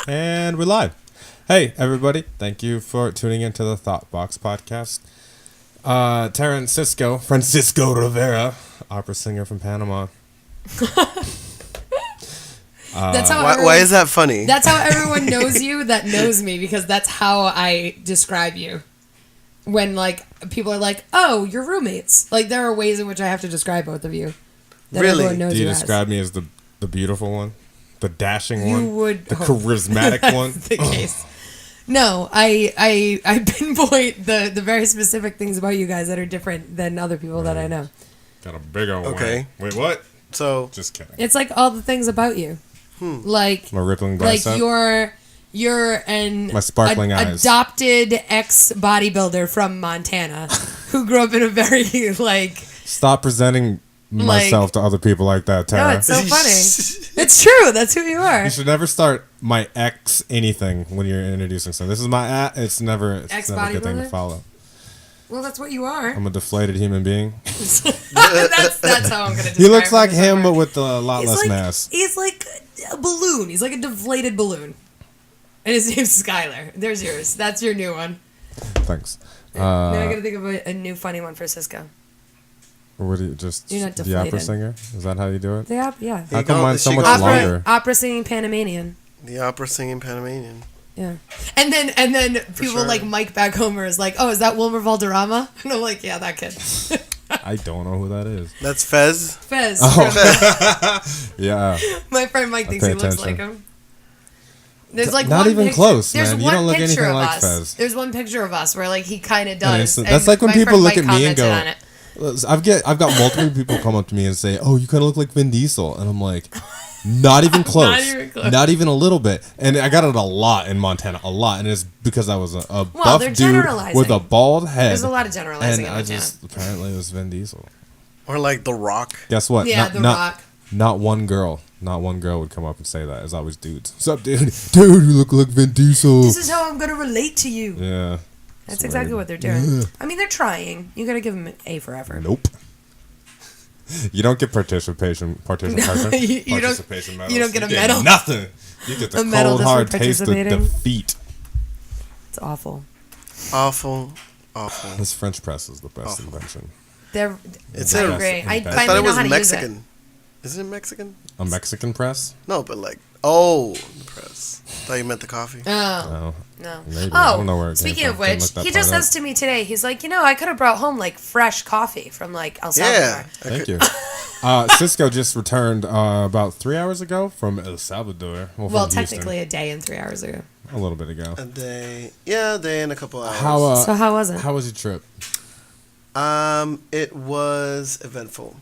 And we're live. Hey, everybody. Thank you for tuning into the TheThoughtBoxPodcast. Francisco Rivera, opera singer from Panama. That's how why is that funny? That's how everyone knows you that knows me, because that's how I describe you. When, like, people are like, oh, you're roommates. Like, there are ways in which I have to describe both of you. That really? Everyone knows Do you as. describe me as the beautiful one? The dashing You one? would The hope charismatic that's one? the case. No, I pinpoint the very specific things about you guys that are different than other people that I know. Got a big old Okay. one. Wait, what? So Just kidding. It's like all the things about you. Like My rippling bicep? like you're an My sparkling eyes. adopted ex-bodybuilder from Montana who grew up in a very, like... Stop presenting myself to other people like that, Tara. No, it's so funny. It's true. That's who you are. You should never start my ex anything when you're introducing something. This is my it's never a good thing to Ex-bodybuilder? follow. Well, that's what you are. I'm a deflated human being. that's how I'm going to describe He looks like him him, somewhere. but with a lot less like, mass. He's like a balloon. He's like a deflated balloon. And his name's Skylar. There's yours. That's your new one. Thanks. Now I got to think of a new funny one for Cisco. What do you just You're not the opera deflated. singer? Is that how you do it? Yeah. How come mine's so She much goes- longer? Opera singing Panamanian. the opera singing Panamanian. Yeah. And then people sure. like Mike back home is like, oh, is that Wilmer Valderrama? And I'm like, yeah, that kid. I don't know who that is. That's Fez. Fez. Yeah. My friend Mike thinks pay he looks attention. like him. There's like Not one even picture, close, there's man. You one don't look picture anything of like us. Fez. There's one picture of us where like he kind of And does. that's like when my people friend look Mike at me and commented go, on it. I've got multiple people come up to me and say, "Oh, you kind of look like Vin Diesel," and I'm like, "Not even close, Not even close. not even a little bit." And I got it a lot in Montana, a lot, and it's because I was a buff they're dude generalizing. with a bald head. There's a lot of generalizing and in I Montana. just apparently it was Vin Diesel. Or like The Rock. Guess what? Yeah, The Rock. Not one girl would come up and say that. It's always dudes. What's up, dude? Dude, you look like Vin Diesel. This is how I'm gonna relate to you. Yeah. That's It's exactly weird. what they're doing. I mean, they're trying. You gotta give them an A for effort. Nope. You don't get participation you don't- participation medals. you don't get a get medal. Nothing. You get the A medal cold just for hard taste of participating. defeat. It's awful. Awful. This French press is the best invention. They're It's they're a- great. I I I finally thought it know was how to use it. Mexican. Isn't it Mexican? A Mexican press? No, but like, the press. Thought you meant the coffee. Oh. No. No. Maybe. I don't know where Oh, it speaking came of from. Didn't which, look that he just part says to me today, he's like, I could have brought home like fresh coffee from like El Salvador. Yeah. Thank you. Cisco just returned about 3 hours ago from El Salvador. Well, from technically Houston. a day and 3 hours ago. A little bit ago. A day and a couple hours. How So how was it? How was your trip? It was eventful.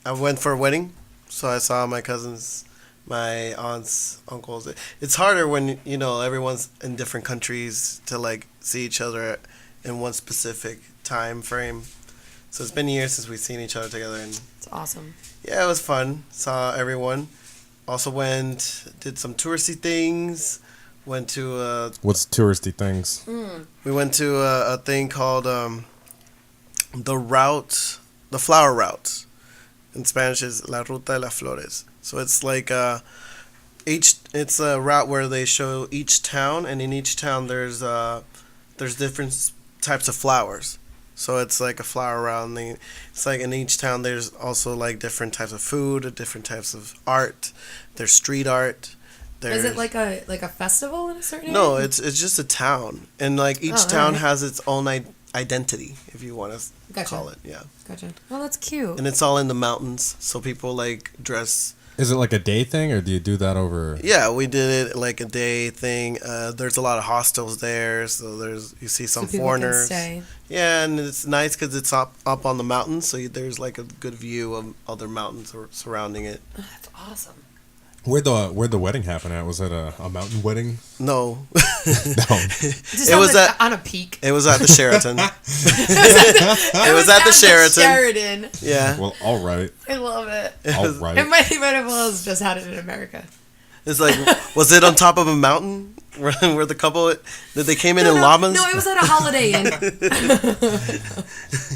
I went for a wedding, so I saw my cousins, my aunts, uncles. It's harder when everyone's in different countries to like see each other in one specific time frame. So it's been years since we've seen each other together, and It's awesome. yeah, it was fun. Saw everyone. Also did some touristy things. Went to What's touristy things? we went to a thing called the flower route. In Spanish is La Ruta de las Flores. So it's like it's a route where they show each town, and in each town there's different types of flowers. So it's like a flower route, and it's like in each town there's also like different types of food, different types of art. There's street art. Is it like a festival in a certain No, area? it's just a town, and like each town has its own identity, if you want to call it. Yeah. Gotcha. Well, that's cute. And it's all in the mountains, so people like dress. Is it like a day thing, or do you do that over? Yeah, we did it like a day thing. There's a lot of hostels there, so you see some So people foreigners. can stay. Yeah, and it's nice because it's up on the mountains, so there's like a good view of other mountains surrounding it. Oh, that's awesome. Where'd the wedding happen at? Was it a mountain wedding? No, No. Just It was on a peak. it was at the Sheraton. It was at the Sheraton. Sheraton. Yeah, Well, all right. I love it. All right. It might have well as just had it in America. it's like, was it on top of a mountain where the couple that they came in No, llamas? No, it was at a Holiday Inn.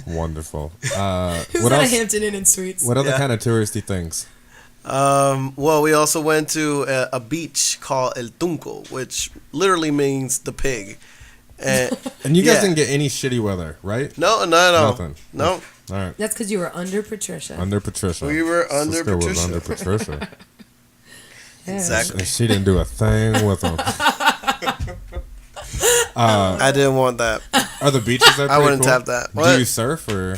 Wonderful. It was What at a else? Hampton Inn and Suites. What other Yeah. kind of touristy things? Well, we also went to a beach called El Tunco, which literally means the pig. And, And you guys yeah. didn't get any shitty weather, right? No. Nothing. No. All right. That's because you were under Patricia. Under Patricia. We were under Sister was Patricia. under Patricia. Yeah. Exactly. And she didn't do a thing with them. I didn't want that. Are the beaches there I pretty wouldn't cool? tap that. Do What? you surf or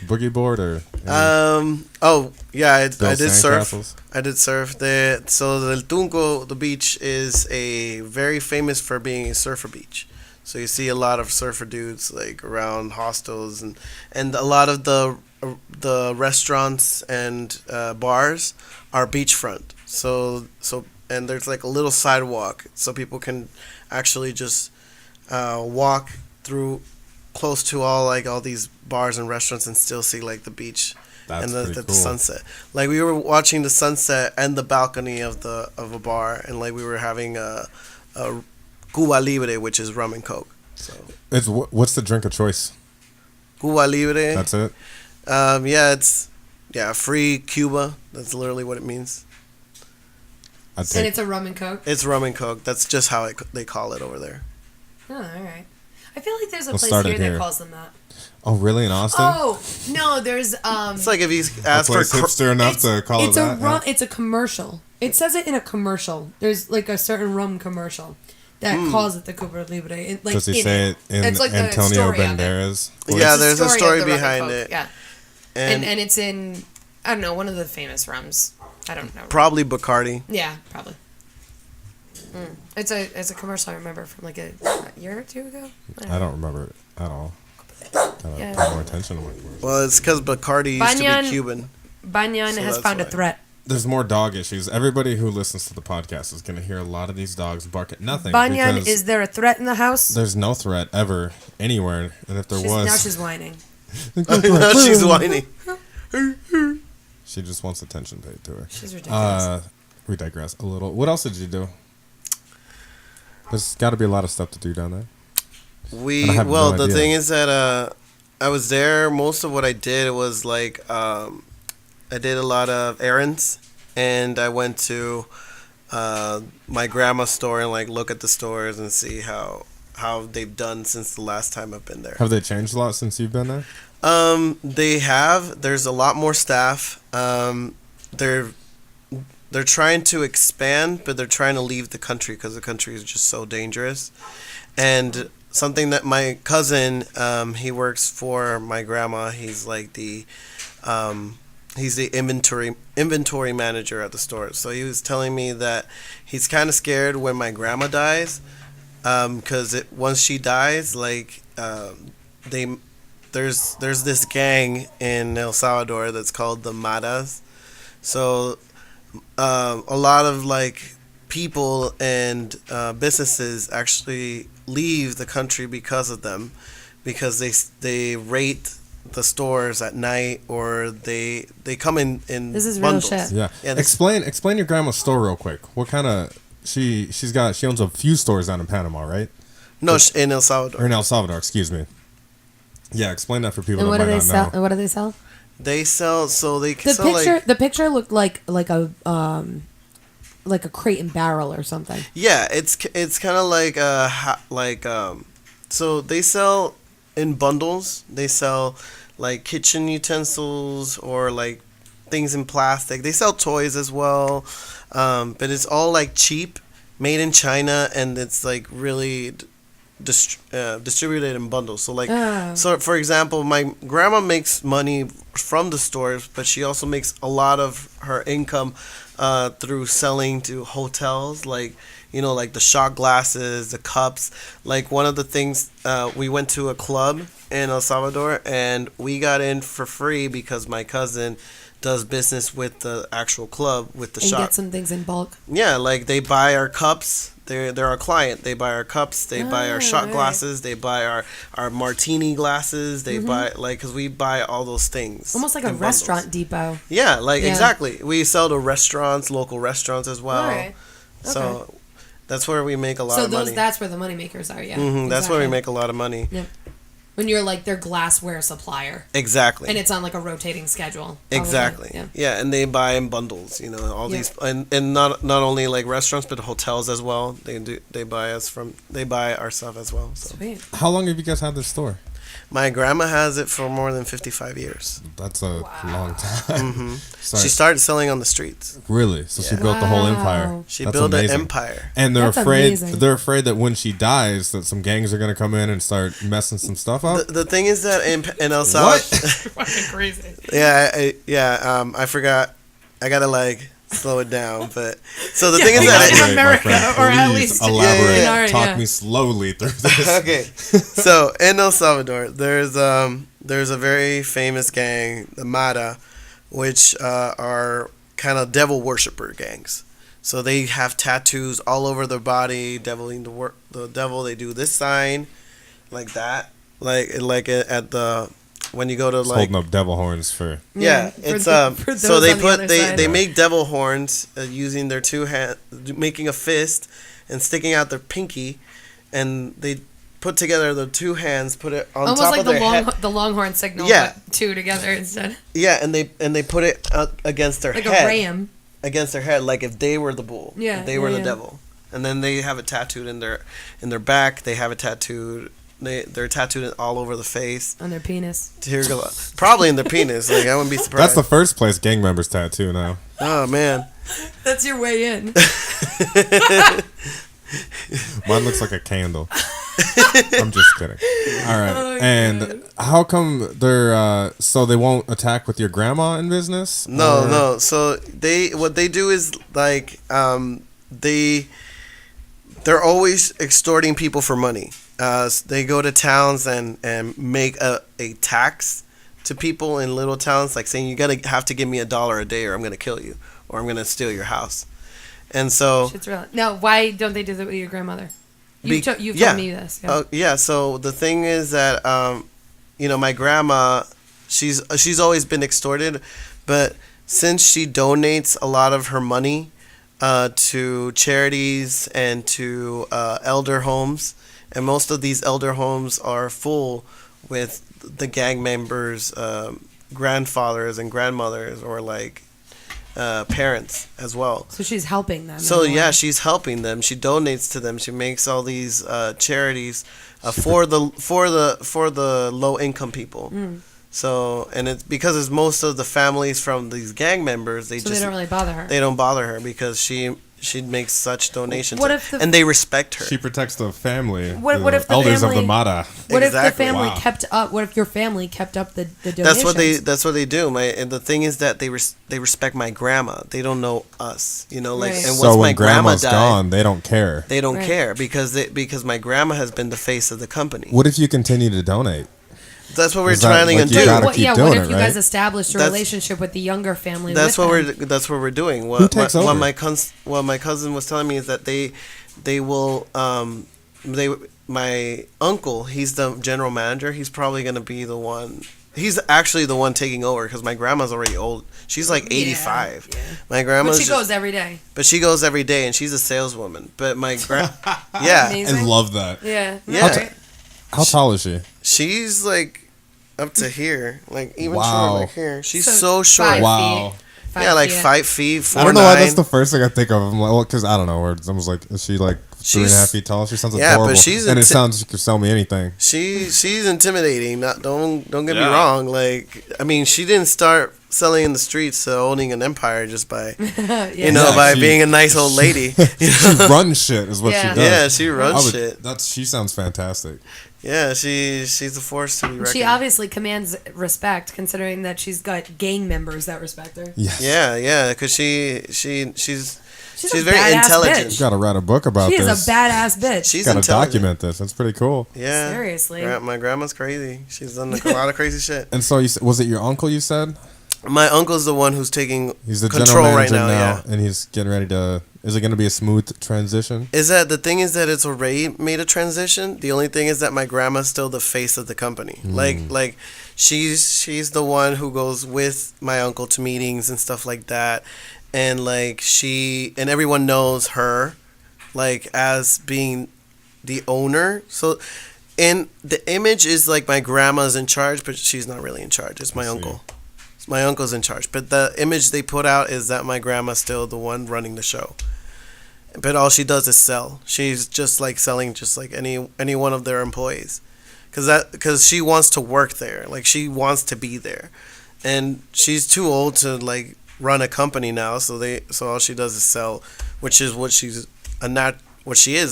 boogie board or Oh yeah, I build did surf. sandcastles? I did surf. So the El Tunco, the beach, is a very famous for being a surfer beach. So you see a lot of surfer dudes like around hostels and a lot of the restaurants and bars are beachfront. So and there's like a little sidewalk so people can actually just walk through close to all these bars and restaurants and still see like the beach. That's And pretty the cool. sunset. Like we were watching the sunset and the balcony of a bar, and like we were having a Cuba Libre, which is rum and coke. So It's what's the drink of choice? Cuba Libre. That's it. It's free Cuba. That's literally what it means. I'd And take. it's a rum and coke. It's rum and coke. That's just how they call it over there. Oh, all right. I feel like there's a We'll place start here it that here. calls them that. Oh, really? In Austin? Oh no, there's It's like if you A ask for place hipster enough to call it it's a that? rum. It's a commercial. It says it in a commercial. There's like a certain rum commercial that calls it the Cuba Libre. Like Does he in say it. it in It's like the Antonio story of it. Banderas? Yeah, It's the there's a of story the rum and behind coke, it. Yeah, and it's in I don't know, one of the famous rums. I don't know. Probably Bacardi. Yeah, probably. It's a commercial I remember from like a year or two ago. I don't remember it at all. I Yeah. pay more attention to it. Well, it's because Bacardi used to Banyan- be Cuban. Banyan So has that's found a why. threat. There's more dog issues. Everybody who listens to the podcast is going to hear a lot of these dogs bark at nothing. Banyan, because is there a threat in the house? there's no threat ever anywhere, and if there Now was, she's whining. Now she's whining. she just wants attention paid to her. She's ridiculous. We digress a little. What else did you do? There's got to be a lot of stuff to do down there. And I have no The idea. thing is that I was there. Most of what I did was like I did a lot of errands, and I went to my grandma's store and like look at the stores and see how they've done since the last time I've been there. Have they changed a lot since you've been there? They have. There's a lot more staff. They're trying to expand, but they're trying to leave the country because the country is just so dangerous. And something that my cousin, he works for my grandma. He's like he's the inventory manager at the store. So he was telling me that he's kind of scared when my grandma dies, because once she dies, like there's this gang in El Salvador that's called the Maras. So a lot of like people and businesses actually leave the country because of them, because they rate the stores at night, or they come in This is real bundles. shit. Yeah. Yeah, this- Explain your grandma's store real quick. What kind of she owns a few stores down in Panama, right? No, in El Or Salvador. in El Salvador, excuse me. Yeah, explain that for people And that what do might they not sell? know. What do they sell? They sell they The sell picture. like The picture looked like a crate and barrel or something. yeah, it's kind of like so they sell in bundles. They sell like kitchen utensils or like things in plastic. They sell toys as well, but it's all like cheap, made in China, and it's like really distributed in bundles. So like, so for example, my grandma makes money from the stores, but she also makes a lot of her income through selling to hotels, like, you know, like the shot glasses, the cups. Like one of the things, we went to a club in El Salvador and we got in for free because my cousin does business with the actual club with the And shot. get some things in bulk. Yeah, like they buy our cups. They're our client. They buy our cups. They buy our shot right. glasses. They buy our martini glasses. They buy because we buy all those things. Almost like a in bundles. restaurant depot. Yeah, like Yeah. exactly. We sell to restaurants, local restaurants as well. Alright. So that's where we make a lot So of money. that's where the money makers are. Yeah. That's where we exactly. make a lot of money. Yep. When you're like their glassware supplier. Exactly. And it's on like a rotating schedule. Probably. Exactly. Yeah, and they buy in bundles, all these, and not only like restaurants, but hotels as well. They buy our stuff as well. So. Sweet. How long have you guys had this store? My grandma has it for more than 55 years. That's a long time. Mm-hmm. She started selling on the streets. Really? So she built the whole empire. She built an empire. And they're afraid that when she dies, that some gangs are going to come in and start messing some stuff up. The thing is that in El Salvador, Fucking crazy. I forgot. I gotta slow it down, but so the thing is that in America, or at least elaborate. Talk me slowly through this. Okay, so in El Salvador, there's a very famous gang, the Mara, which are kind of devil worshiper gangs. So they have tattoos all over their body, deviling the devil. They do this sign, like that, like at the. When you go to holding up devil horns for it's so they make devil horns using their two hands, making a fist and sticking out their pinky, and they put together the two hands, put it on almost top like of their head. the longhorn signal, but two together instead. Yeah, and they put it against their head, like a ram against their head, like if they were the bull, they were the devil, and then they have it tattooed in their back. They have it tattooed. They're tattooed all over the face. On their penis. Probably in their penis. I wouldn't be surprised. That's the first place gang members tattoo now. Oh, man. That's your way in. Mine looks like a candle. I'm just kidding. All right. Oh, how come so they won't attack with your grandma in business? No. So what they do is they're always extorting people for money. They go to towns and make a tax to people in little towns, like saying you have to give me $1 a day, or I'm gonna kill you, or I'm gonna steal your house. And so, shit's real. Now, why don't they do that with your grandmother? You've told me this. Yeah. So the thing is that my grandma, she's always been extorted, but since she donates a lot of her money to charities and to elder homes. And most of these elder homes are full with the gang members' grandfathers and grandmothers, or parents as well. So she's helping them. So she's helping them. She donates to them. She makes all these charities for the low income people. Mm. So it's because most of the families from these gang members. They don't really bother her. They don't bother her because she makes such donations, and they respect her. She protects the family. What if the elders family, of the Mara? What if the family kept up? What if your family kept up the donations? That's what they do. And the thing is that they respect my grandma. They don't know us. Right. And once so when my grandma's died, gone, they don't care. They don't care because my grandma has been the face of the company. What if you continue to donate? That's what we're trying to do. What if you guys established a relationship with the younger family? That's what we're doing. Who takes over? What my cousin was telling me is that they will my uncle, he's the general manager. He's probably going to be the one. He's actually the one taking over because my grandma's already old. She's 85. Yeah. My grandma. But she goes every day. But she goes every day, and she's a saleswoman. But my I love that. Yeah. How tall is she? She's up to here, even wow. short here. She's so short. Wow. 5 feet, 4'9". I don't know why that's the first thing I think of. I'm like, because I don't know. It's almost like, is she 3.5 feet tall? She sounds adorable. But she's and it sounds you could sell me anything. She's intimidating. Don't get me wrong. She didn't start selling in the streets, owning an empire just by by being a nice old lady. She runs shit is what she does. Yeah, she runs shit. She sounds fantastic. Yeah, she's a force to be reckoned. She obviously commands respect, considering that she's got gang members that respect her. Yes. Yeah, because she's very intelligent. You got to write a book about this. She is a badass bitch. She's got to document this. That's pretty cool. Yeah, seriously. My grandma's crazy. She's done a lot of crazy shit. And so, was it your uncle? You said. My uncle's the one who's taking he's the control general right manager now, and he's getting ready to. Is it going to be a smooth transition? The thing is that it's already made a transition. The only thing is that my grandma's still the face of the company. Like she's the one who goes with my uncle to meetings and stuff like that, and and everyone knows her, as being the owner. So And the image is like my grandma's in charge, but she's not really in charge. It's my uncle. My uncle's in charge. But the image they put out is that my grandma's still the one running the show. But all she does is sell. She's just like selling just like any one of their employees. Because she wants to work there. Like, she wants to be there. And she's too old to like run a company now, so all she does is sell, which is what she is, a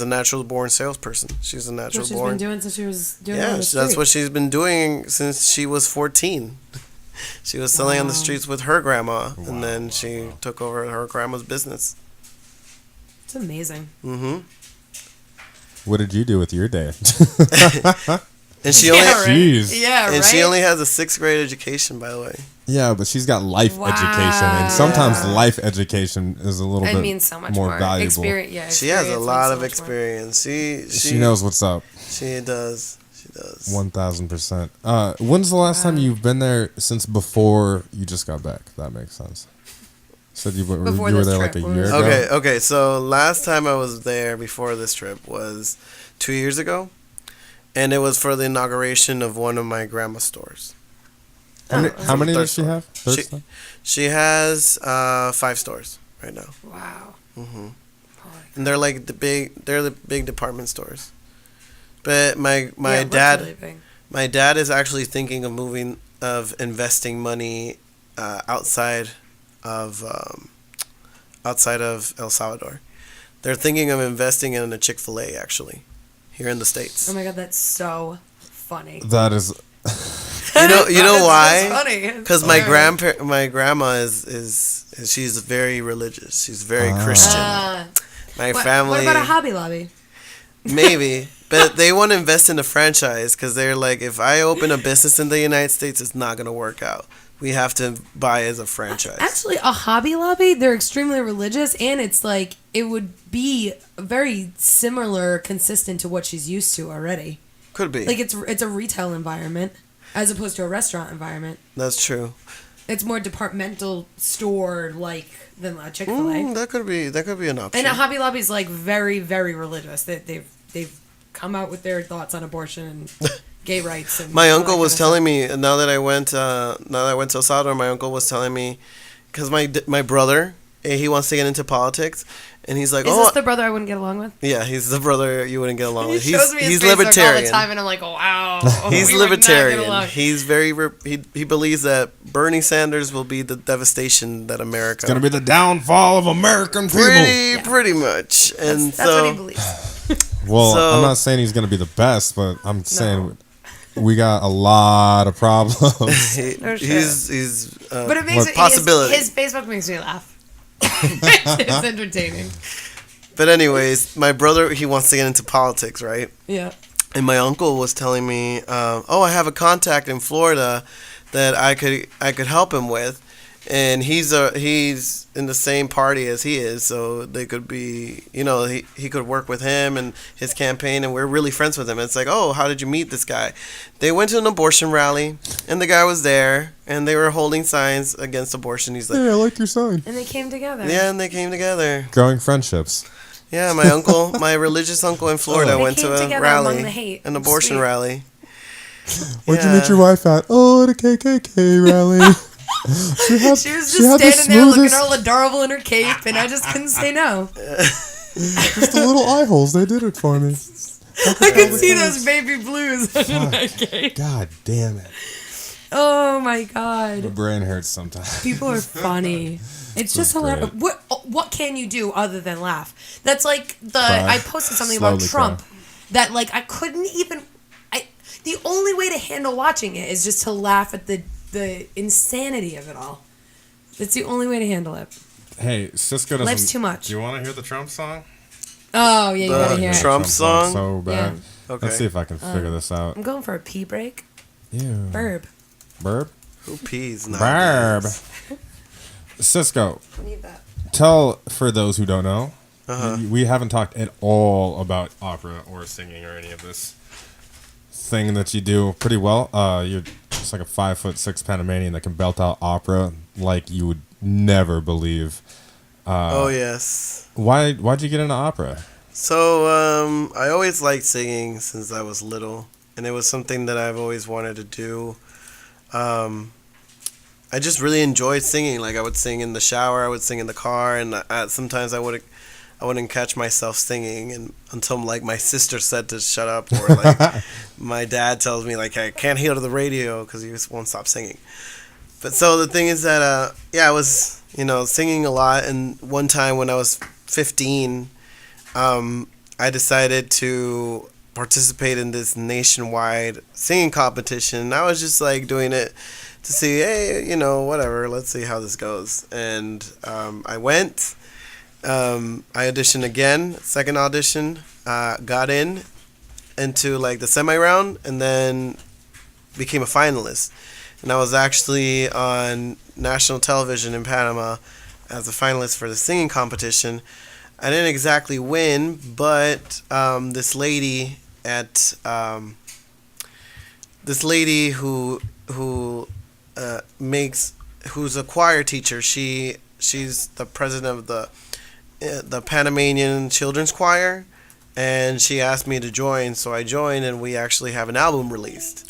natural born salesperson. She's a natural What she's born. been doing since she was doing Yeah, on the street. that's what she's been doing since she was 14. She was selling on the streets with her grandma, and then she took over her grandma's business. It's amazing. Mm-hmm. What did you do with your day? And she only, right? She only has a 6th grade education, by the way. Yeah, but she's got life education, and sometimes life education is a little bit means so much more valuable. She has a lot of experience. She knows what's up. She does. She does. 1000%. When's the last time you've been there since before you just got back? If that makes sense. Said you were there like a year ago. Okay. So last time I was there before this trip was 2 years ago, and it was for the inauguration of one of my grandma's stores. How many does she have? She has 5 stores right now. Wow. Mm-hmm. And they're like the big department stores. But my dad is actually thinking of investing money outside of El Salvador. They're thinking of investing in a Chick-fil-A actually here in the States. Oh my God, that's so funny. That is. You know why? That's funny. Because my grandma is she's very religious. She's very Christian. My family. What about a Hobby Lobby? Maybe, but they want to invest in a franchise because they're like, if I open a business in the United States, it's not gonna work out. We have to buy as a franchise. Actually, a Hobby Lobby, they're extremely religious, and it's like it would be very similar, consistent to what she's used to already. Could be. Like it's a retail environment as opposed to a restaurant environment. That's true. It's more departmental store like than a Chick-fil-A. That could be an option. And a Hobby Lobby is like very, very religious. They've come out with their thoughts on abortion and gay rights. And my uncle was telling me now that I went to El Salvador. My uncle was telling me because my brother, he wants to get into politics. And he's like, is this the brother I wouldn't get along with? Yeah, he's the brother you wouldn't get along with. He's libertarian all the time, and I'm like, oh, wow. He's libertarian. He's he believes that Bernie Sanders will be the devastation that America. It's gonna be the downfall of American people. Pretty much, and that's what he believes. Well, I'm not saying he's gonna be the best, but I'm saying we got a lot of problems. He's but it makes possibility. His Facebook makes me laugh. It's entertaining. But anyways, my brother, he wants to get into politics, right? Yeah. And my uncle was telling me, I have a contact in Florida that I could help him with, and he's in the same party as he is, so they could be, he could work with him and his campaign, and we're really friends with him. And it's like, oh, how did you meet this guy? They went to an abortion rally, and the guy was there, and they were holding signs against abortion. He's like, hey, I like your sign. And they came together. Yeah, and they came together. Growing friendships. Yeah, my uncle, my religious uncle in Florida went to a rally, an abortion rally. Where'd you meet your wife at? Oh, at a KKK rally. She was just standing there looking all adorable in her cape, and I just couldn't say no. Just the little eye holes, they did it for me. I could see those baby blues under that cape. God damn it. Oh my God. My brain hurts sometimes. People are funny. It's just hilarious. What can you do other than laugh? That's like I posted something about Trump that like I couldn't even. The only way to handle watching it is just to laugh at the insanity of it all. That's the only way to handle it. Hey, Cisco doesn't. Life's too much. Do you want to hear the Trump song? Oh yeah, you gotta hear Trump it. song. So bad. Yeah. Okay. Let's see if I can figure this out. I'm going for a pee break. Ew. Burb. Who pees? Burb. Cisco. I need that. Tell for those who don't know. Uh-huh. We haven't talked at all about opera or singing or any of this thing that you do pretty well. You're just like a 5'6" Panamanian that can belt out opera like you would never believe. Oh yes. Why'd you get into opera? So I always liked singing since I was little, and it was something that I've always wanted to do. I just really enjoyed singing. Like I would sing in the shower, I would sing in the car, and sometimes I wouldn't catch myself singing, and until like my sister said to shut up, or like my dad tells me like I can't hear the radio because he just won't stop singing. But so the thing is that I was singing a lot, and one time when I was 15, I decided to participate in this nationwide singing competition. I was just like doing it to see, hey, whatever, let's see how this goes. And I went. I auditioned again, second audition, got into like the semi-round, and then became a finalist. And I was actually on national television in Panama as a finalist for the singing competition. I didn't exactly win, but this lady who's a choir teacher. She's the president of the Panamanian Children's Choir, and she asked me to join, so I joined, and we actually have an album released.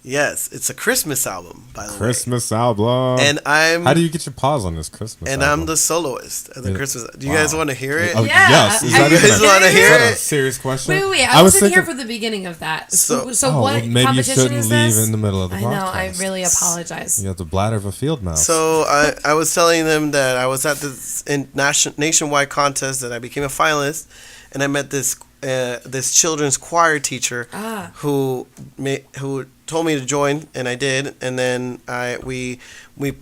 Yes, it's a Christmas album, by the way. Christmas album. And How do you get your paws on this Christmas album? I'm the soloist of the Christmas. Do you guys want to hear it? Oh, Yeah. Yes. You guys want to hear Is that a it? serious question? Wait. I wasn't here for the beginning of that. So what maybe you competition shouldn't is leave this? in the middle of the I podcast. know. I really apologize. You have the bladder of a field mouse. So I was telling them that I was at this nationwide contest, that I became a finalist, and I met this children's choir teacher who told me to join, and I did. And then we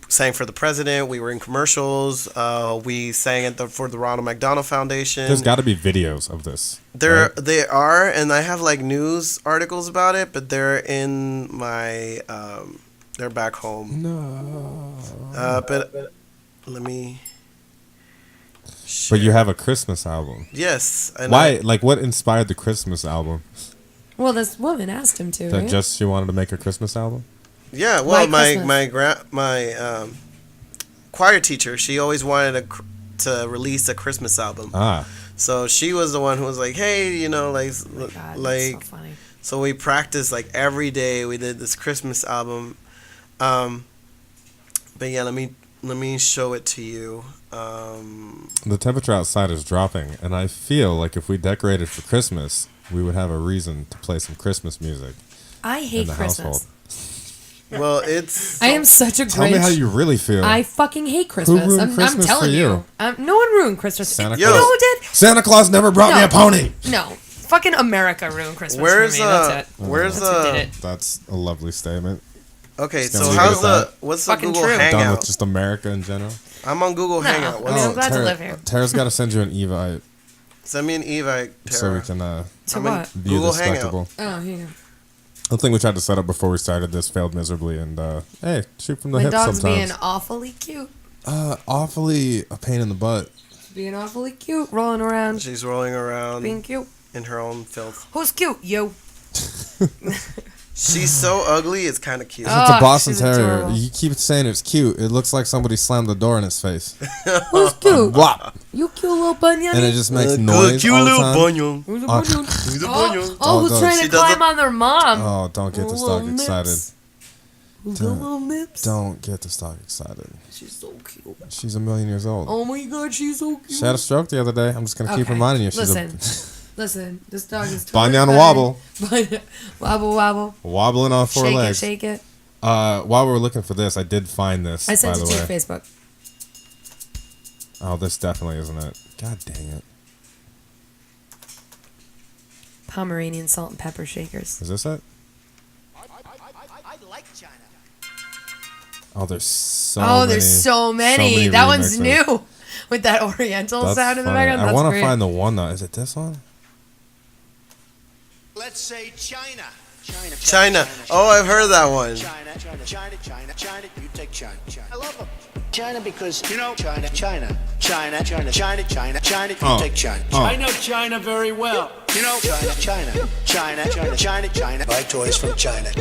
sang for the president. We were in commercials. We sang for the Ronald McDonald Foundation. There's got to be videos of this. They are, and I have like news articles about it, but they're in my they're back home. No. But let me. But you have a Christmas album. Yes. And Why? Like, what inspired the Christmas album? Well, this woman asked him to. That Right? just she wanted to make a Christmas album. Yeah. Well, Why my choir teacher, she always wanted to release a Christmas album. So she was the one who was like, hey, Oh my God, that's so funny. So we practiced like every day. We did this Christmas album. But yeah, let me show it to you. The temperature outside is dropping, and I feel like if we decorated for Christmas, we would have a reason to play some Christmas music. I hate in the Christmas. household. Well, it's. I am such a Grinch. Tell me how you really feel. I fucking hate Christmas. Who ruined I'm Christmas telling for you? No one ruined Christmas. Santa You Claus. know who did? Santa Claus never brought me a pony. No. Fucking America ruined Christmas Where's for me. That's it. where's That's who did it. That's a lovely statement. Okay, Just so gonna leave how's it at what's the Fucking Google true. Done with Hangout? just America in general. I'm on Google No. Hangout. I mean, I'm glad to Tara- live here. Tara's got to send you an Evite Send me an Evite, so we Tara. can To I'm in what? view Google the Hangout. spectacle. Oh, here you go. The thing we tried to set up before we started this failed miserably, and hey, shoot from the My hip dog's sometimes. being awfully cute. Awfully a pain in the butt. Being awfully cute. Rolling around. She's rolling around Being cute. in her own filth. Who's cute? Yo. She's so ugly, it's kind of cute. Oh. It's a Boston she's Terrier. adorable. You keep saying it's cute. It looks like somebody slammed the door in its face. Who's cute? Whop! You cute little Banyan. And it just makes Good, noise cute all the little time. bunion. Who's a Oh. Banyan? Who's a Oh, bunion? oh, who's Oh, trying she to does climb a- on their mom? Oh, don't get this dog Little excited. nips. Who's got little nips? Don't get this dog excited. She's so cute. She's 1,000,000 years old. Oh my God, she's so cute. She had a stroke the other day. I'm just going to keep Okay. reminding you. She's Listen, this dog is Banyan fine. wobble. Wobble, wobble. Wobbling on four Shake legs. it, shake it. While we were looking for this, I did find this, I sent by it the to way. your Facebook. Oh, this definitely isn't it. God dang it. Pomeranian salt and pepper shakers. Is this it? I like China. Oh, there's so Oh, many. there's so many. That one's remixes. new. With that oriental That's sound in the funny. background. I That's want to great. find the one, though. Is it this one? Let's say China. China. China. Oh, I've heard that one. China. China. China. China. China. You take China. China. I love them. China because you know China. China. China. China. China. China. China. You Oh. take China. Oh. I know China very well. You know China. China. China. China. China. China. Buy toys from China.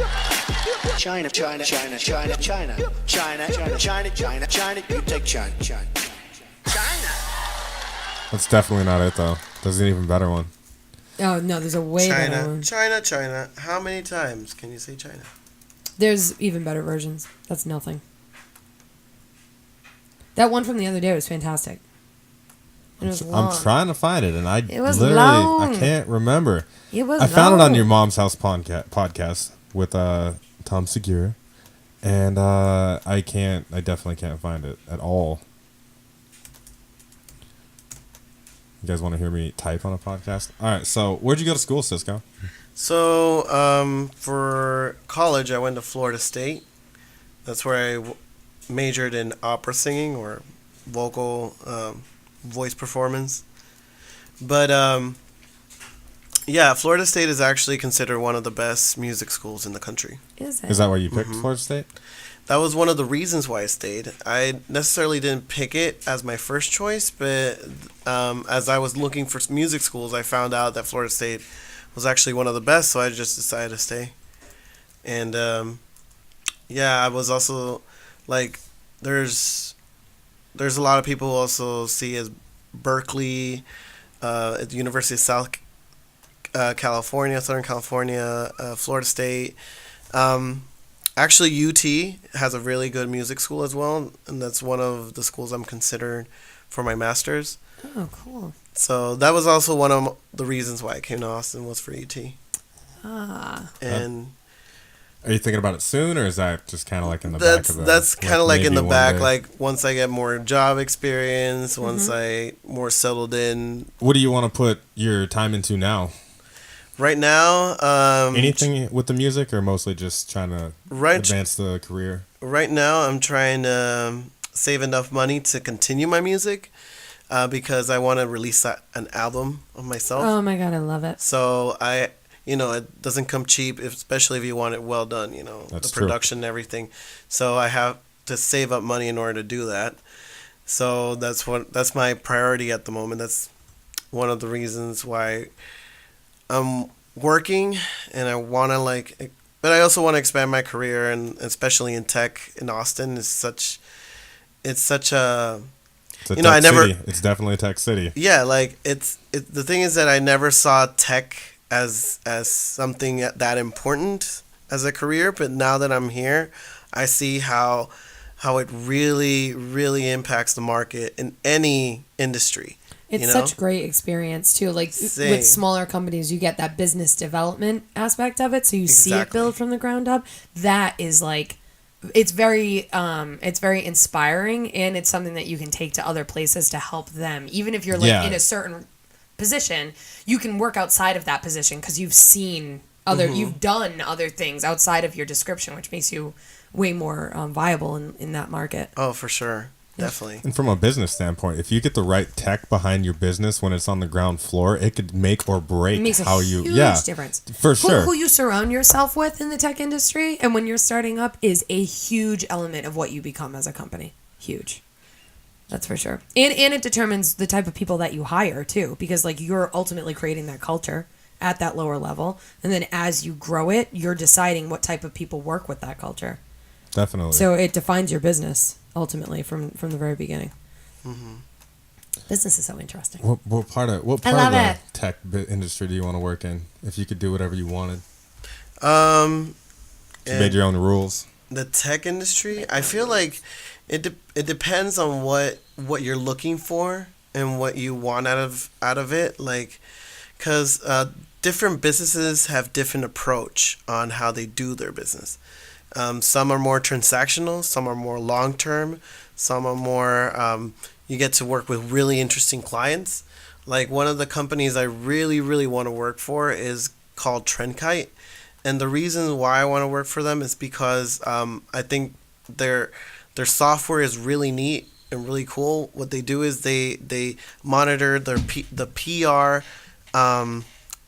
China. China. China. China. China. China. China. China. China. China. You take China. China. China. That's definitely not it, though. There's an even better one. Oh, no, there's a way better one. China. How many times can you say China? There's even better versions. That's nothing. That one from the other day was fantastic. It was long. I'm trying to find it, and It was literally long. I can't remember. It was I found it long. on your mom's house podcast with Tom Segura, and I definitely can't find it at all. You guys want to hear me type on a podcast? All right. So where'd you go to school, Cisco? So for college, I went to Florida State. That's where I majored in opera singing or vocal voice performance. But yeah, Florida State is actually considered one of the best music schools in the country. Is it? Is that why you picked Florida State? That was one of the reasons why I stayed. I necessarily didn't pick it as my first choice, but as I was looking for music schools, I found out that Florida State was actually one of the best, so I just decided to stay. And yeah, I was also like, there's a lot of people who also see as Berkeley, at the University of Southern California, Florida State. Actually, UT has a really good music school as well, and that's one of the schools I'm considering for my master's. Oh, cool. So that was also one of the reasons why I came to Austin, was for UT. Ah. And are you thinking about it soon, or is that just kind of like in the back of the... That's kind of like in the maybe back, one day? like once I get more job experience, once I more settled in. What do you want to put your time into now? Right now, Anything with the music, or mostly just trying to advance the career? Right now, I'm trying to save enough money to continue my music, because I want to release an album of myself. Oh my God, I love it. So it doesn't come cheap, especially if you want it well done, That's the production and everything. So I have to save up money in order to do that. So that's my priority at the moment. That's one of the reasons why I'm working, and I want to but I also want to expand my career, and especially in tech in Austin it's such a It's a tech city. It's definitely a tech city. Yeah, the thing is that I never saw tech as something that important as a career, but now that I'm here, I see how it really, really impacts the market in any industry. It's such great experience too. Like with smaller companies, you get that business development aspect of it, so you see it build from the ground up. That is it's very inspiring, and it's something that you can take to other places to help them. Even if you're in a certain position, you can work outside of that position because you've seen you've done other things outside of your description, which makes you way more viable in that market. Oh, for sure. Definitely. And from a business standpoint, if you get the right tech behind your business when it's on the ground floor, it could make or break how you... It makes a huge difference. For sure. Who you surround yourself with in the tech industry and when you're starting up is a huge element of what you become as a company. Huge. That's for sure. And it determines the type of people that you hire, too, because you're ultimately creating that culture at that lower level. And then as you grow it, you're deciding what type of people work with that culture. Definitely. So it defines your business, ultimately, from the very beginning. Mm-hmm. Business is so interesting. What part of the tech industry do you want to work in? If you could do whatever you wanted. You made your own rules. The tech industry, I feel like it depends on what you're looking for and what you want out of it. Because different businesses have different approach on how they do their business. Some are more transactional, some are more long-term, some are more, you get to work with really interesting clients. Like one of the companies I really, really want to work for is called Trendkite. And the reason why I want to work for them is because I think their software is really neat and really cool. What they do is they monitor the PR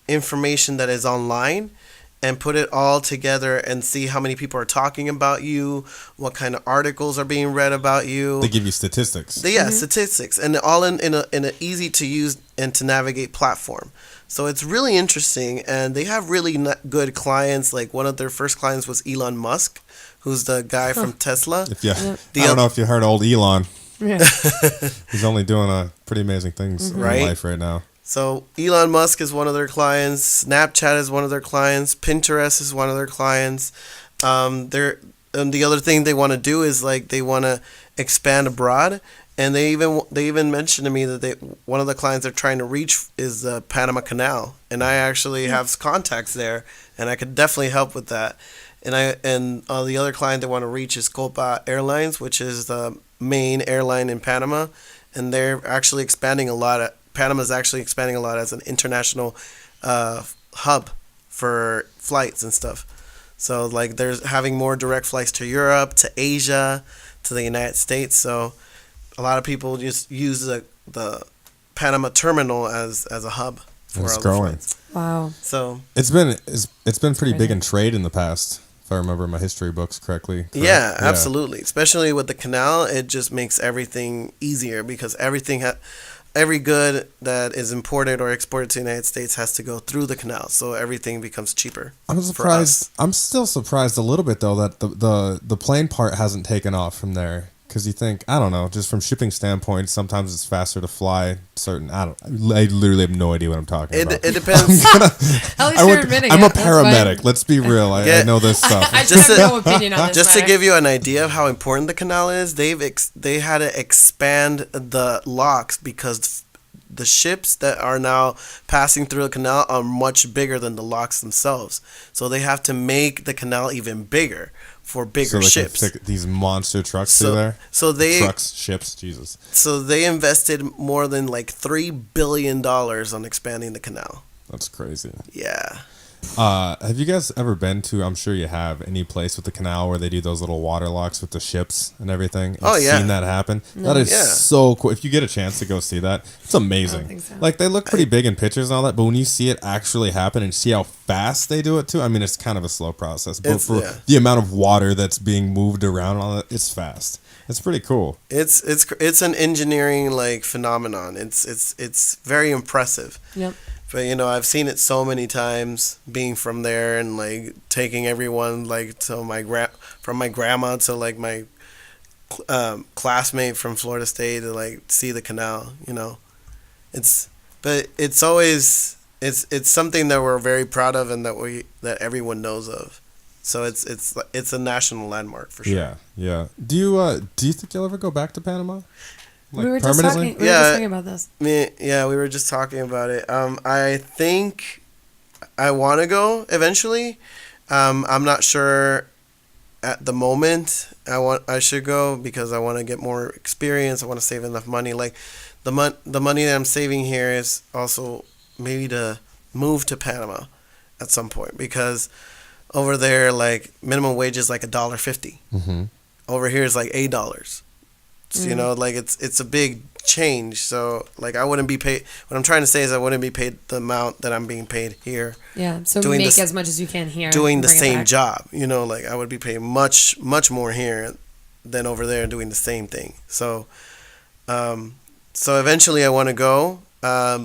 information that is online, and put it all together and see how many people are talking about you, what kind of articles are being read about you. They give you statistics. Statistics, and all in an easy to use and to navigate platform. So it's really interesting, and they have really good clients. Like one of their first clients was Elon Musk, who's the guy from Tesla. I don't know if you heard old Elon. Yeah. He's only doing pretty amazing things in life right now. So Elon Musk is one of their clients. Snapchat is one of their clients. Pinterest is one of their clients. And the other thing they want to do is like they want to expand abroad. And they even mentioned to me that one of the clients they're trying to reach is the Panama Canal, and I actually have contacts there, and I could definitely help with that. And the other client they want to reach is Copa Airlines, which is the main airline in Panama, and they're actually expanding a lot. Panama's actually expanding a lot as an international hub for flights and stuff. So like there's having more direct flights to Europe, to Asia, to the United States. So a lot of people just use the Panama terminal as a hub for It's all growing. the flights. Wow. So It's been pretty big in trade in the past, if I remember my history books correctly. Correct? yeah, absolutely. Especially with the canal, it just makes everything easier because every good that is imported or exported to the United States has to go through the canal, so everything becomes cheaper. I'm surprised. I'm still surprised a little bit though that the plane part hasn't taken off from there. Because you think, I don't know, just from shipping standpoint, sometimes it's faster to fly certain. I literally have no idea what I'm talking about. It depends. At least you're admitting I'm it. a That's paramedic. fine. Let's be real. I know this stuff. I Just just have no opinion on this Just to matter. give you an idea of how important the canal is, they had to expand the locks because the ships that are now passing through the canal are much bigger than the locks themselves. So they have to make the canal even bigger for bigger ships. Can stick these monster trucks through there. Ships, Jesus. So they invested more than like $3 billion on expanding the canal. That's crazy. Yeah. Have you guys ever been to, I'm sure you have, any place with the canal where they do those little water locks with the ships and everything? Seen that happen? That is so cool. If you get a chance to go see that, it's amazing. I don't think so. Like, they look pretty big in pictures and all that, but when you see it actually happen and see how fast they do it too, I mean, it's kind of a slow process. But for the amount of water that's being moved around and all that, it's fast. It's pretty cool. It's an engineering like phenomenon. It's very impressive. Yep. But I've seen it so many times being from there and like taking everyone like to from my grandma to like my classmate from Florida State to like see the canal. It's always it's something that we're very proud of and that everyone knows of. So it's a national landmark for sure. Yeah. Do you think you'll ever go back to Panama? Like, we were just talking about this. We were just talking about it. I think I want to go eventually. I'm not sure at the moment. I should go because I want to get more experience. I want to save enough money. Like the money that I'm saving here is also maybe to move to Panama at some point because over there like minimum wage is like $1.50. Mm-hmm. Over here is like $8. So, like it's a big change. So like I wouldn't be paid. What I'm trying to say is I wouldn't be paid the amount that I'm being paid here. Yeah. So doing make as much as you can here. Doing the same job. Like I would be paid much more here than over there doing the same thing. So, so eventually I want to go.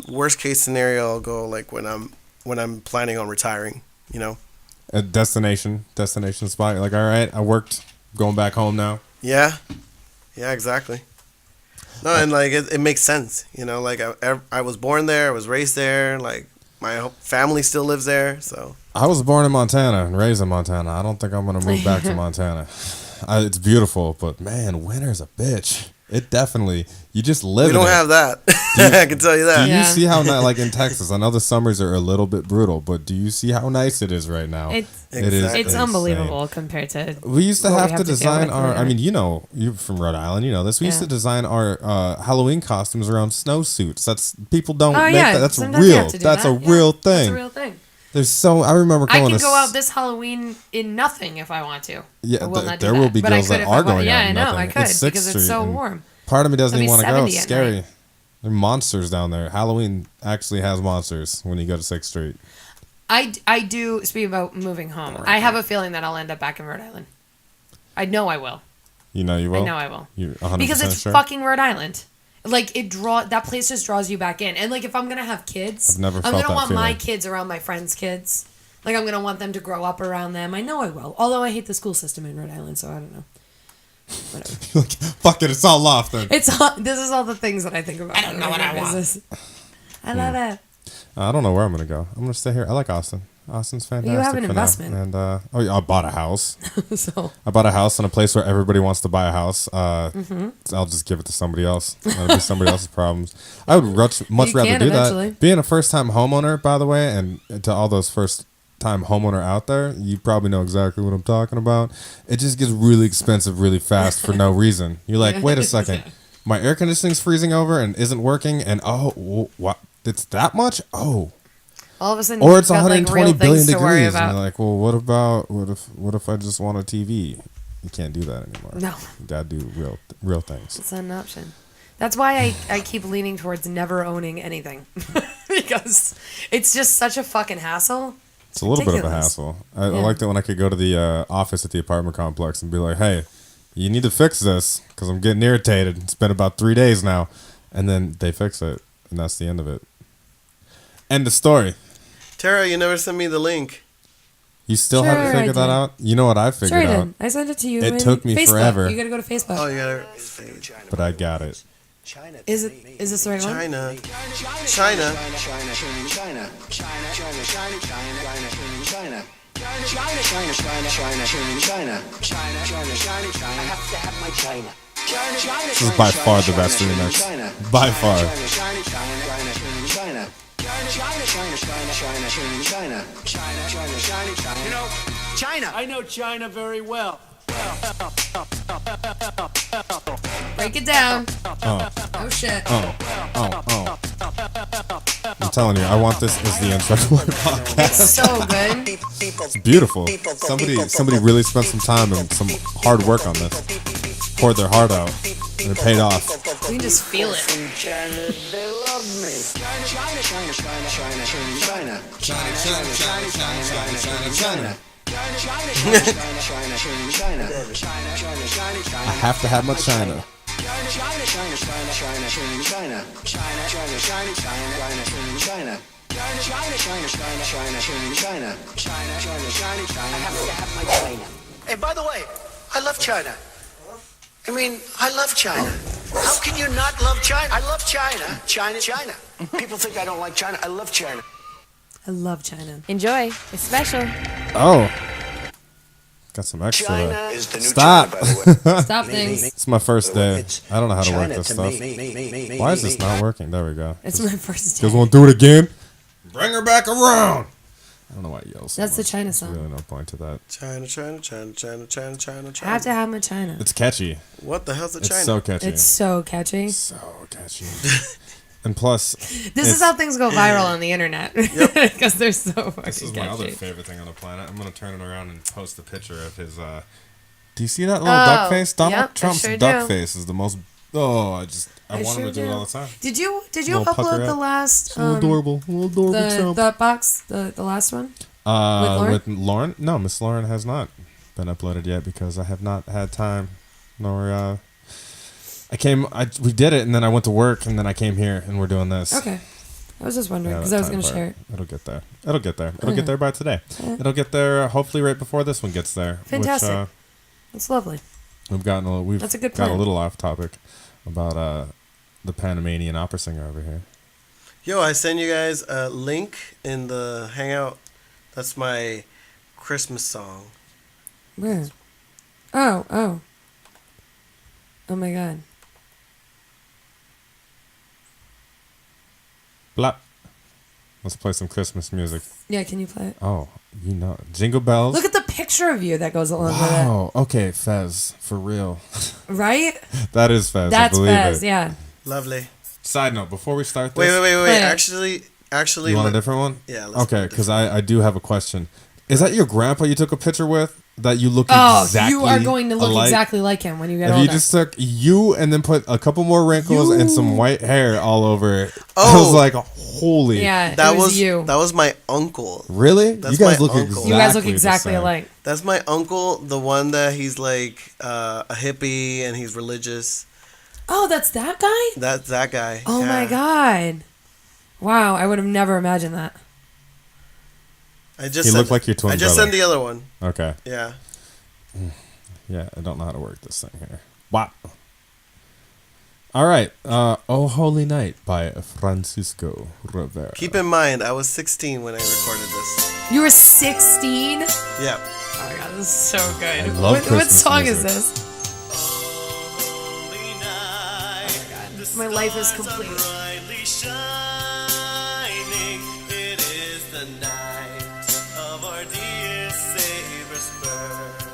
Worst case scenario, I'll go like when I'm planning on retiring. A destination spot. You're like, all right, I worked, going back home now. Yeah, exactly. No, and like it makes sense, like I was born there, I was raised there, like my whole family still lives there, so. I was born in Montana and raised in Montana. I don't think I'm going to move back to Montana. It's beautiful, but man, winter's a bitch. It definitely, you just live in it. We don't have that. I can tell you that. Do you see how, like in Texas, I know the summers are a little bit brutal, but do you see how nice it is right now? It's unbelievable compared to. We used to have to design our. I mean, you're from Rhode Island. You know this. We used to design our Halloween costumes around snowsuits. That's people don't make that. That's real. That's a real thing. That's a real thing. There's so I remember going. I can go out this Halloween in nothing if I want to. Yeah, there will be girls that are going out. Yeah, I in know. nothing. I could It's because it's so warm. Part of me doesn't even want to go. It's at scary. night. There are monsters down there. Halloween actually has monsters when you go to 6th Street. I do, speaking about moving home, I have a feeling that I'll end up back in Rhode Island. I know I will. You know you will? I know I will. You're 100% because it's sure? fucking Rhode Island. Like, that place just draws you back in. And, like, if I'm going to have kids, I've never I'm felt going to that want my feeling. kids around my friends' kids. Like, I'm going to want them to grow up around them. I know I will. Although I hate the school system in Rhode Island, so I don't know. Whatever. Fuck it, it's all off then. This is all the things that I think about. I don't know what I want. I love it. I don't know where I'm gonna go. I'm gonna stay here. I like Austin. Austin's fantastic. You have an for investment. now. And I bought a house. So I bought a house in a place where everybody wants to buy a house. I'll just give it to somebody else. That'll be somebody else's problems. I would much rather do eventually. that. Being a first-time homeowner, by the way, and to all those first-time homeowner out there, you probably know exactly what I'm talking about. It just gets really expensive really fast for no reason. You're like, wait a second. My air conditioning's freezing over and isn't working, and what? It's that much? Oh. all of a sudden, Or it's you've got, 120 like, real billion things to worry degrees, and about. you're like, well, what if I just want a TV? You can't do that anymore. No. You gotta do real things. It's not an option. That's why I keep leaning towards never owning anything because it's just such a fucking hassle. It's a little bit of a ridiculous. hassle. I liked it when I could go to the office at the apartment complex and be like, hey, you need to fix this because I'm getting irritated. It's been about 3 days now. And then they fix it, and that's the end of it. End of story. Tara, you never sent me the link. You still Sure, haven't I figured that did. out? You know what I figured Sure, I out? did. I sent it to you. It in took me Facebook. forever. You gotta go to Facebook. Oh, you gotta. But I got it. Is this the right one? China. China. China. China. China. I have to have my China. This is by far the best remix. By far. You know, China. I know China very well. Break it down. Oh. Oh shit. Oh. I'm telling you, I want this as the intro to my podcast. It's so good. It's beautiful. Somebody really spent some time and some hard work on this. Poured their heart out, and it paid off. You can just feel it. China, they love me. China. I have to have my China. Hey, by the way, I love China. I mean, I love China. How can you not love China? I love China. China. People think I don't like China. I love China. I love China. Enjoy. It's special. Oh. Got some extra. China is the new Stop. China, by the way. Stop things. It's my first day. It's I don't know how to work China this to stuff. me. Why is this not working? There we go. It's my first You guys day. want to do it again? Bring her back around. I don't know why it yells. So That's the much. China There's song. really no point to that. China. I have to have my China. It's catchy. What the hell's a It's China? so catchy. It's so catchy. so catchy. And plus, This is how things go viral on the internet because they're so fucking this is my other catchy. favorite thing on the planet. I'm gonna turn it around and post a picture of his. Do you see that little duck face? Donald yep, I Trump's sure duck do. face is the most. Oh, I want him sure to do it do. all the time. Did you Little pucker upload the up. last Little adorable the Trump. TheThoughtBox the last one? With Lauren? No, Miss Lauren has not been uploaded yet because I have not had time. Nor we did it, and then I went to work, and then I came here, and we're doing this. Okay. I was just wondering Yeah, because I was time going to for share it. It'll get there. It'll get there by today. It'll get there hopefully right before this one gets there. Fantastic. Which, That's lovely. we've That's a good got a plan. little off topic about the Panamanian opera singer over here. Yo, I sent you guys a link in the Hangout. That's my Christmas song. Where? Oh my god. Blah. Let's play some Christmas music. Yeah, can you play it? Oh, Jingle Bells. Look at the picture of you that goes along Wow. Okay, Fez, for real. with it. Right? That is Fez. That's I believe Fez, it. yeah. Lovely. Side note: before we start this, Wait. Wait. Actually. you want a let- different one? Yeah, let's Okay, do because I do have a question. Is that your grandpa you took a picture with? That you look Oh, exactly you are going to look alike? exactly like him when you get If older. you just took you and then put a couple more wrinkles and some white hair all over it, I Oh. was like, holy. yeah, That it was was you. That was my uncle. Really? That's you guys my look uncle. exactly You guys look the exactly same. alike. That's my uncle, the one that he's like a hippie and he's religious. Oh, that's that guy? That's that guy. Oh my Yeah. god. Wow, I would have never imagined that. I just He sent- looked like your twin I just brother. sent the other one. Okay. Yeah. Yeah, I don't know how to work this thing here. Wow. All right. Oh Holy Night by Francisco Rivera. Keep in mind, I was 16 when I recorded this. You were 16? Yeah. Oh my god, this is so good. I love what Christmas song music. is this? My life is complete. Brightly shining, it is the night of our dear Savior's birth.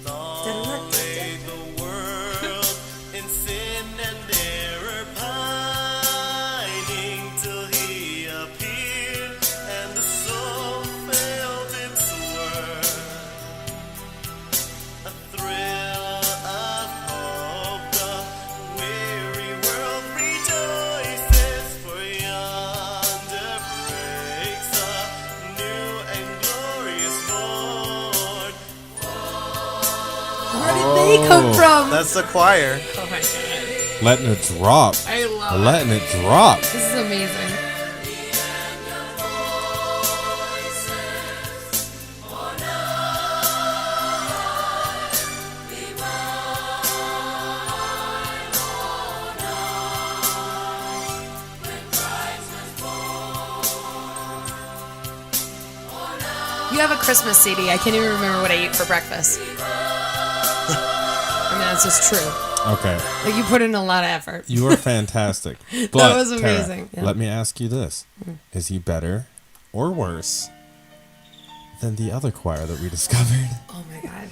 Long lay the world in sin and error pining till he appeared and the soul felt its worth. A thrill of hope, the weary world rejoices, for yonder breaks a new and glorious morn. Where did they come from? That's the choir. Oh my god. Letting it drop. I love Letting it drop. This is amazing. You have a Christmas CD. I can't even remember what I ate for breakfast. I mean, that's just true. Okay. Like, you put in a lot of effort. You are fantastic. But, was Tara, amazing. Yeah. let me ask you this. Is he better or worse than the other choir that we discovered? Oh my god.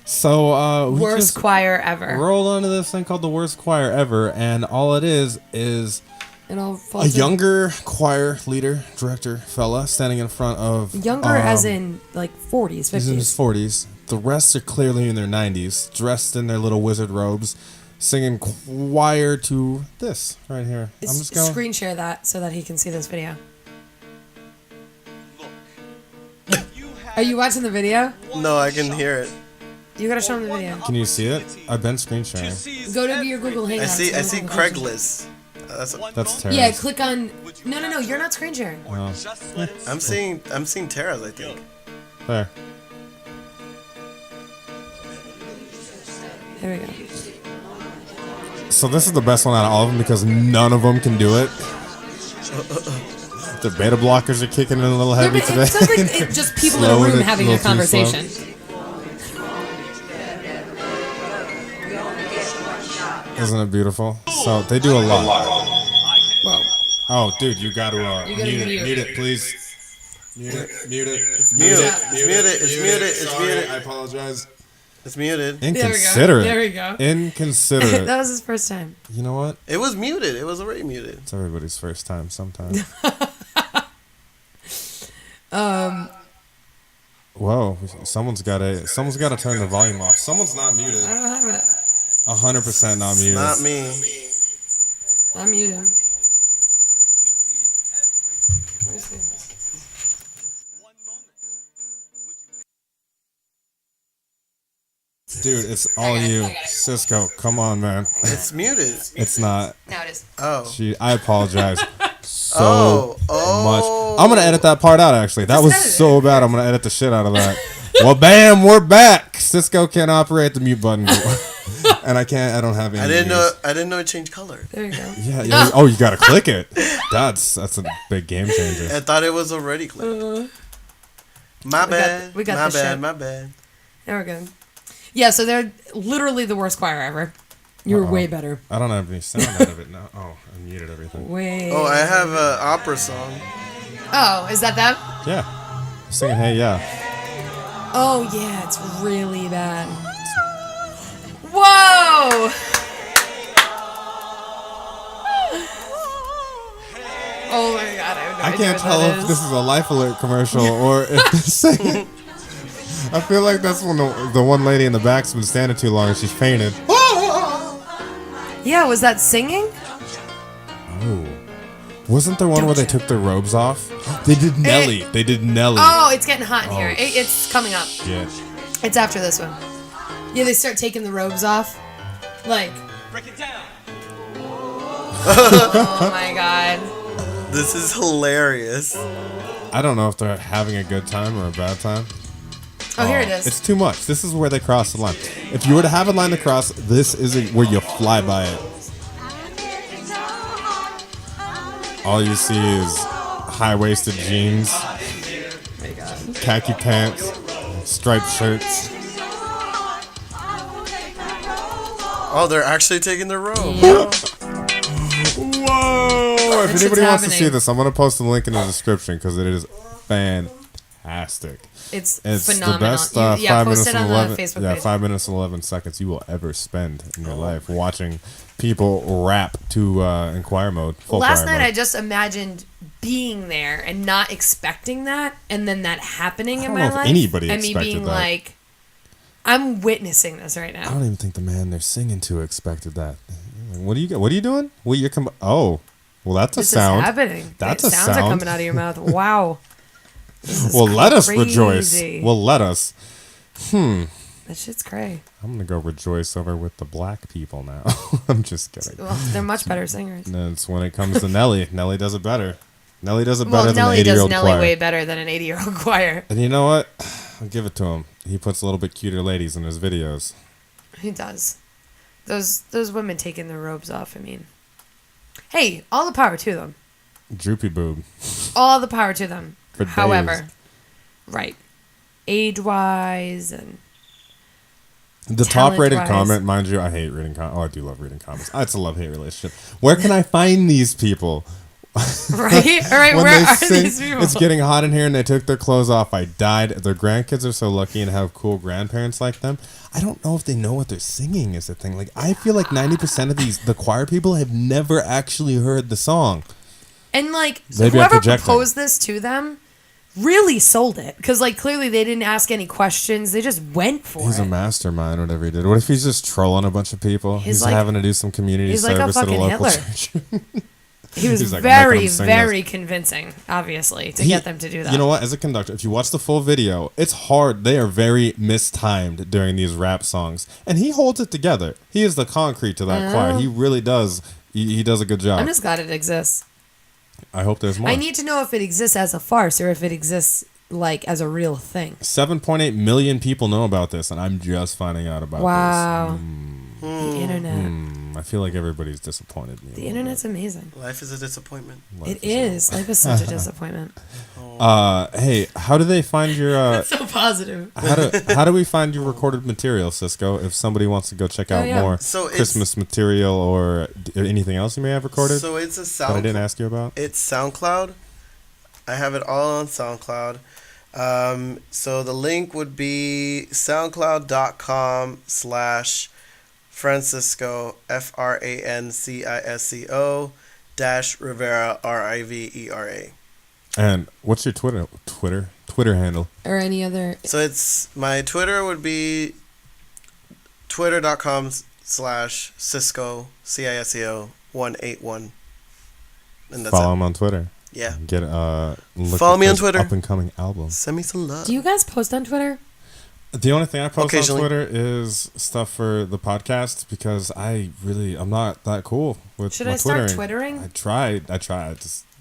So, we Worst just choir ever. rolled onto this thing called the worst choir ever, and all it is It all a falls in- younger choir leader, director fella standing in front of... Younger as in, like, 40s, 50s. He's in his 40s. The rest are clearly in their 90s, dressed in their little wizard robes, singing choir to this right here. I'm just going... Screen share that so that he can see this video. Are you watching the video? No, I can hear it. You gotta show him the video. Can you see it? I've been screen sharing. Go to your Google Hangouts. I see Google Hangouts. Craigslist. That's Tara's. Yeah, click on... No, you're not screen sharing. Oh, I'm seeing Tara's, I think. there. There we go. So this is the best one out of all of them because none of them can do it. The beta blockers are kicking in a little Yeah, heavy but today. it sounds like it's just people in a Slowing room it having a a little too slow. conversation. Isn't it beautiful? So they do a lot. Whoa. Oh, dude, you got to You gotta mute it, please. Mute it. It's muted. It's muted. I apologize. It's muted. Inconsiderate. There we go. Inconsiderate. That was his first time. You know what? It was muted. It was already muted. It's everybody's first time sometimes. Whoa! Someone's got to turn the volume off. Someone's not muted. I don't have it. 100% not muted. Not me. I'm muted. Where's this? Dude, it's all you. Cisco, come on, man. It's muted. It's not. Now it is. Oh. I apologize so Oh. much. I'm going to edit that part out, actually. That was so bad. I'm going to edit the shit out of that. Well, bam, we're back. Cisco can't operate the mute button. And I don't have any. I didn't know it changed color. There you go. Yeah. Oh, you got to click it. That's a big game changer. I thought it was already clicked. My bad. we got my the bad. shit. My bad. There we go. Yeah, so they're literally the worst choir ever. You're way better. I don't have any sound out of it now. Oh, I muted everything. Way. Oh, I have an opera song. Oh, is that them? Yeah. Singing Hey Yeah. Oh, yeah, it's really bad. Whoa! Oh my god, I have no I idea can't what tell that if is. this is a Life Alert commercial or if they're singing. I feel like that's when the one lady in the back's been standing too long and she's fainted. Yeah, was that singing? Oh. Wasn't there one where they took their robes off? They did Nelly. They did Nelly. Oh, it's getting hot in here. It's coming up. Shit. It's after this one. Yeah, they start taking the robes off. Like. Break it down. Oh my god. This is hilarious. I don't know if they're having a good time or a bad time. Oh, here it is. It's too much. This is where they cross the line. If you were to have a line to cross, this is where you fly by it. All you see is high-waisted jeans, khaki pants, striped shirts. Oh, they're actually taking the robe. Yep. Whoa! If This anybody shit's wants to see happening. this, I'm going to post the link in the description because it is fantastic. It's the phenomenal. best Yeah, 5 post minutes it and on 11 the Facebook page. 5 minutes and 11 seconds you will ever spend in your life watching people rap to inquire mode. Last night I just imagined being there and not expecting that, and then that happening in don't my know if life, anybody and me expected being that. like, I'm witnessing this right I now. don't even think the man they're singing to expected that. What are you doing? Well, you're well, that's a This sound. is happening. That's The a sounds sound. are coming out of your mouth. Wow. This is Well, let us crazy. rejoice. Well, let us. That shit's cray. I'm gonna go rejoice over with the black people now. I'm just kidding. Well, they're much better singers. That's when it comes to Nelly. Nelly does it better. Nelly does it better Well, than Nelly the does 80-year-old Nelly choir. way better than an 80-year-old choir. And you know what? I'll give it to him. He puts a little bit cuter ladies in his videos. He does. Those women taking their robes off. I mean, hey, all the power to them. Droopy boob. All the power to them. For However, days. right, age-wise and The top-rated talent-wise. comment, mind you, I hate reading comments. Oh, I do love reading comments. It's a love-hate relationship. Where can I find these people? right, all right. When Where they are sing, these people? it's getting hot in here and they took their clothes off. I died. Their grandkids are so lucky and have cool grandparents like them. I don't know if they know what they're singing is the thing. Like, I feel like 90% of the choir people have never actually heard the song. And like Maybe I'm whoever projecting. proposed this to them really sold it, because like clearly they didn't ask any questions. They just went for He's it. a mastermind, whatever he did. What if he's just trolling a bunch of people? He's He's like- having to do some community he's like a service at a fucking local Hitler. church. He was He's like, I'm making very, them sing very convincing, obviously, to get them to do that. You know what? As a conductor, if you watch the full video, it's hard. They are very mistimed during these rap songs, and he holds it together. He is the concrete to that choir. He really does. He does a good job. I'm just glad it exists. I hope there's more. I need to know if it exists as a farce or if it exists like as a real thing. 7.8 million people know about this, and I'm just finding out about Wow. The internet. this. I feel like everybody's disappointed me. The internet's amazing. Life is a disappointment. It is. Life is such a disappointment. Hey, how do they find your? So positive. How do we find your recorded material, Cisco? If somebody wants to go check out yeah. more So it's- Christmas material or anything else you may have recorded So it's a that I didn't ask you about. It's SoundCloud. I have it all on SoundCloud. So the link would be soundcloud.com/Francisco FRANCISCO Rivera RIVERA. And what's your Twitter handle? Or any other. So it's my Twitter would be twitter.com/Cisco CISCO 181. And that's Follow it. him on Twitter. Yeah. Get look Follow at me on his Twitter. Up and coming album. Send me some love. Do you guys post on Twitter? The only thing I post on Occasionally. Twitter is stuff for the podcast because I'm not that cool with Should my I start Twittering. Twittering? I tried.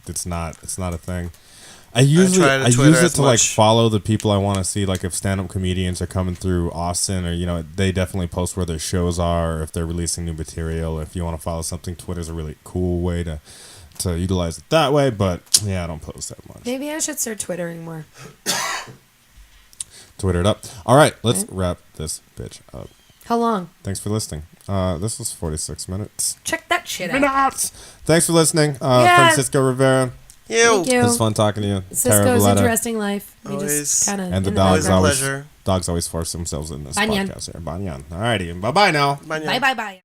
It's not a thing. I use try to it Twitter as to like much. follow the people I want to see. Like if stand-up comedians are coming through Austin, or they definitely post where their shows are, or if they're releasing new material. If you want to follow something, Twitter's a really cool way to utilize it that way. But yeah, I don't post that much. Maybe I should start Twittering more. Twitter it up. All right, let's wrap this bitch up. How long? Thanks for listening. This was 46 minutes. Check that shit out. Thanks for listening, Yeah. Francisco Rivera. Thank you. It was fun talking to you. Tara Cisco's Valletta. interesting life. We Always. just kind of And the Always dogs a always pleasure. force themselves in this Banyan. podcast here. Banyan. All righty. Bye-bye now. Bye bye bye.